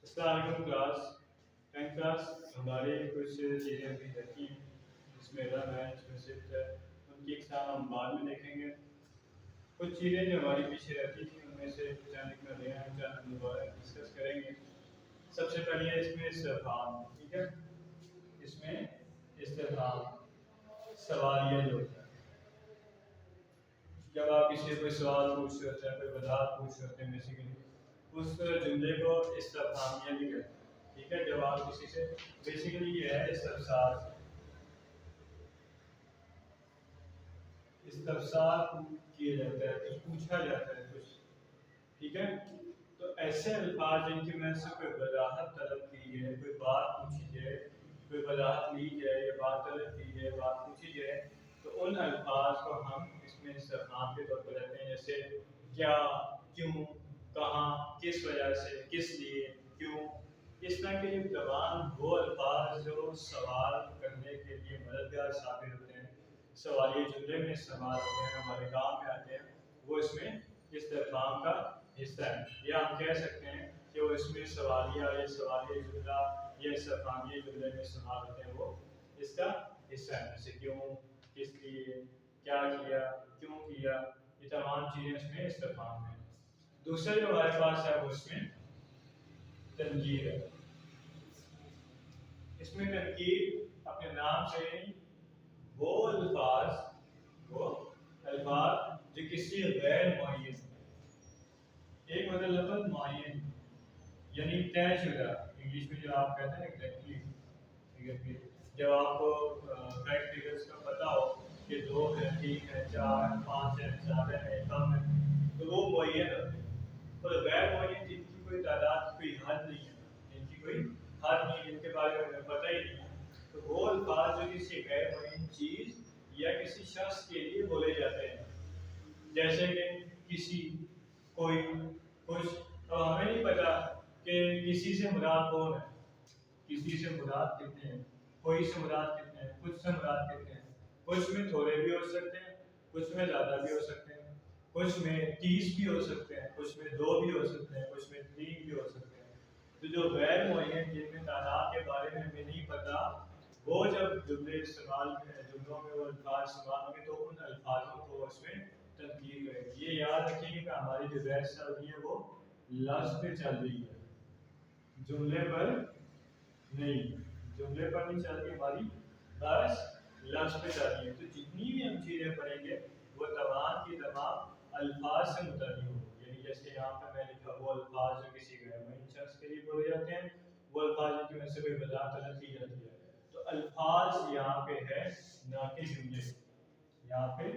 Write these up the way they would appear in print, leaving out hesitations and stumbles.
السلام علیکم class 10 class ہماری کچھ چیزیں ابھی رکھی ہیں جس میں رن ہے جس میں صرف ہے ان کی اقسام ہم بعد میں دیکھیں گے. کچھ چیزیں جو ہماری پیچھے رہتی تھیں ان میں سے چند کا لے ہیں چند ہم دوبارہ ڈسکس کریں گے. سب سے پہلے ہے اس میں استفہام. ٹھیک ہے, اس میں استفہام سوالیہ جو ہوتا ہے جب آپ کسی کوئی سوال پوچھ رہے ہوتے ہیں کوئی وضاحت پوچھ رہے ہوتے ہیں بیسیکلی اس جملے کو استفہامیہ بھی کہتے ہیں. ٹھیک ہے, جب آپ کسی سے بیسیکلی یہ ہے استفسار کیا جاتا ہے, کچھ پوچھا جاتا ہے کچھ. ٹھیک ہے, تو ایسے الفاظ جن کی میں سے کوئی وضاحت طلب کی ہے, کوئی بات پوچھی جائے, کوئی وضاحت لی جائے یا بات طلب کی جائے, بات پوچھی جائے, تو ان الفاظ کو ہم اس میں استفہام کے طور پر لیتے ہیں. جیسے کیا, کیوں, کہاں, کس وجہ سے, کس لیے, کیوں. اس طرح کے تمام وہ الفاظ جو سوال کرنے کے لیے مددگار ثابت ہوتے ہیں, سوالیہ جملے میں استعمال ہوتے ہیں, ہمارے کام میں آتے ہیں, وہ اس میں استفہام کا حصہ ہے. یا ہم کہہ سکتے ہیں کہ وہ اس میں سوالیہ یا سوالیہ جملہ یا استفہامیہ جملے میں استعمال ہوتے ہیں, وہ اس کا حصہ ہے. جیسے کیوں, کس لیے, کیا کیا, کیوں کیا, یہ تمام چیزیں اس میں استفہام ہیں. دوسرا جو ہمارے پاس ہے وہ اس میں تنقید ہے. اس میں تنقید اپنے نام سے وہ الفاظ جو کسی غیر معین, ایک ہوتا ہے لفظ معین یعنی طے شدہ, انگلش میں جو آپ کہتے ہیں ایگزیکٹلی, جب آپ کو فیکٹ فگرس کا پتہ ہو کہ 2 ہے, 3 ہے, 4 ہے, 5 ہے, زیادہ ہے, کم ہے, تو وہ معین ہوتے ہیں. اور غیر معین جن کی کوئی تعداد, کوئی حد نہیں ہے, جن کی کوئی حد نہیں, جن کے بارے میں پتہ ہی نہیں ہے, تو وہ الفاظ جو کسی غیر معین چیز یا کسی شخص کے لیے بولے جاتے ہیں. جیسے کہ کسی, کوئی, کچھ. اب ہمیں نہیں پتا کہ کسی سے مراد کون ہے, کسی سے مراد کتنے ہیں, کوئی سے مراد کتنے ہیں, کچھ سے مراد کتنے ہیں. کچھ میں تھوڑے بھی ہو سکتے ہیں, کچھ میں زیادہ بھی ہو سکتے ہیں, کچھ میں 30 بھی ہو سکتے ہیں, کچھ میں 2 بھی ہو سکتے ہیں, کچھ میں 3 بھی ہو سکتے ہیں. تو جو غیر معین جن میں تعداد کے بارے میں ہمیں نہیں پتا, وہ جب جملے استعمال جملوں میں وہ الفاظ استعمال ہوں گے تو ان الفاظوں کو اس میں تنقید کریں. یہ یاد رکھیں کہ ہماری جو بحث چل رہی ہے وہ لفظ پہ چل رہی ہے, جملے پر نہیں, جملے پر نہیں چل رہی ہماری بس لفظ پہ چل رہی ہے. تو جتنی بھی ہم چیزیں پڑھیں گے وہ تمام کی تمام الفاظ سے متعلق ہو. یعنی جیسے یہاں پہ میں لکھا وہ الفاظ جو کسی غیر معین شخص کے لیے بولے جاتے ہیں, وہ الفاظ جن کی وجہ سے کوئی وضاحت طلب کی جاتی ہے. تو الفاظ یہاں پہ ہے نہ کہ جملے. یہاں پہ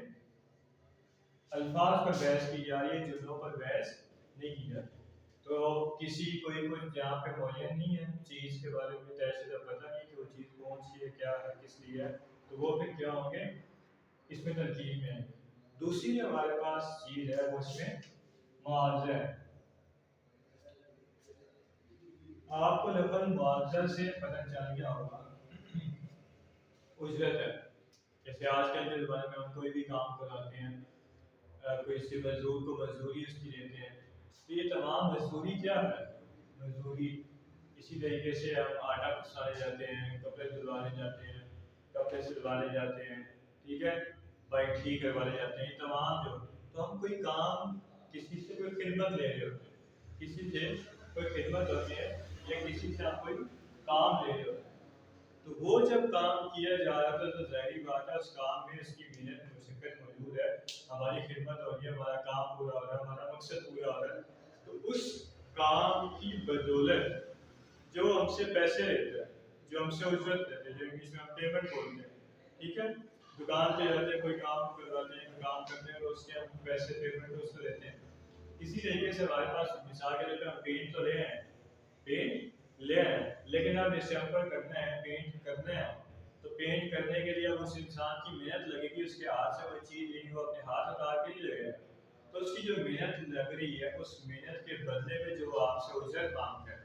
الفاظ پر بحث کی جا رہی ہے, جملوں پر بحث نہیں کی جاتی. تو کسی کوئی کچھ جہاں پہ معین نہیں ہے, چیز کے بارے میں طے شدہ پتہ نہیں کہ وہ چیز کون سی ہے, کیا ہے, کس لیے ہے, تو وہ پھر کیا ہوں گے, اس میں ترکیب میں ہے. دوسری جو ہمارے پاس چیز ہے وہ اس میں معاوضہ ہے. آپ کو لفظ معاوضہ سے پتہ چل گیا ہوگا, اجرت ہے. جیسے آج کل کے زمانے میں ہم کوئی بھی کام کراتے ہیں, کوئی سی مزدور کو مزدوری اس کی دیتے ہیں, تو یہ تمام مزدوری کیا ہے, مزدوری. اسی طریقے سے ہم آٹا پسانے جاتے ہیں, کپڑے دھلوانے جاتے ہیں, کپڑے سلوانے جاتے ہیں, ٹھیک ہے, بائک ٹھیک کروانے جاتے ہیں, تمام جو, تو ہم کوئی کام کسی سے کوئی خدمت لے رہے ہوتے ہیں, کسی سے کوئی خدمت ہوتی ہے یا کسی سے آپ کوئی کام لے رہے ہوتے ہیں. تو وہ جب کام کیا جا رہا تھا تو ظاہری بات ہے اس کام میں اس کی محنت مشقت موجود ہے, ہماری خدمت ہو رہی ہے, ہمارا کام پورا ہو رہا ہے, ہمارا مقصد پورا ہو رہا ہے. تو اس کام کی بدولت جو ہم سے پیسے لیتے ہیں, جو ہم سے اجرت لیتے ہیں, جو انگلش میں ہم پیمنٹ بولتے ہیں, ٹھیک ہے, دکان پہ جاتے ہیں, کوئی کام کرواتے ہیں, کام کرتے ہیں, تو اس کے ہم پیسے پیمنٹ اس کو لیتے ہیں. اسی طریقے سے ہمارے پاس مثال کے طور پہ ہم پینٹ تو لے ہیں, پینٹ لے ہیں, لیکن اب ڈسمبر کرنا ہے, پینٹ کرنا ہے, تو پینٹ کرنے کے لیے اب اس انسان کی محنت لگے گی, اس کے ہاتھ سے کوئی چیز لیں گے, وہ اپنے ہاتھ اتار کے نہیں لگے گا. تو اس کی جو محنت لگ رہی ہے, اس محنت کے بدلے میں جو آپ سے اجرت مانگتا ہے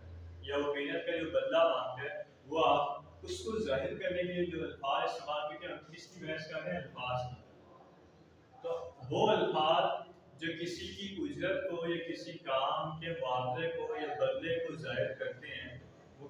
یا وہ محنت کا جو بدلہ مانگتا ہے, وہ آپ اس کو ظاہر کرنے کے لیے جو الفاظ استعمال کرتے ہیں, ہم کس کی بحث کر رہے ہیں, الفاظ کی. تو وہ الفاظ جو کسی کی اجرت کو یا کسی کام کے معاوضے کو یا بدلے کو ظاہر کرتے ہیں,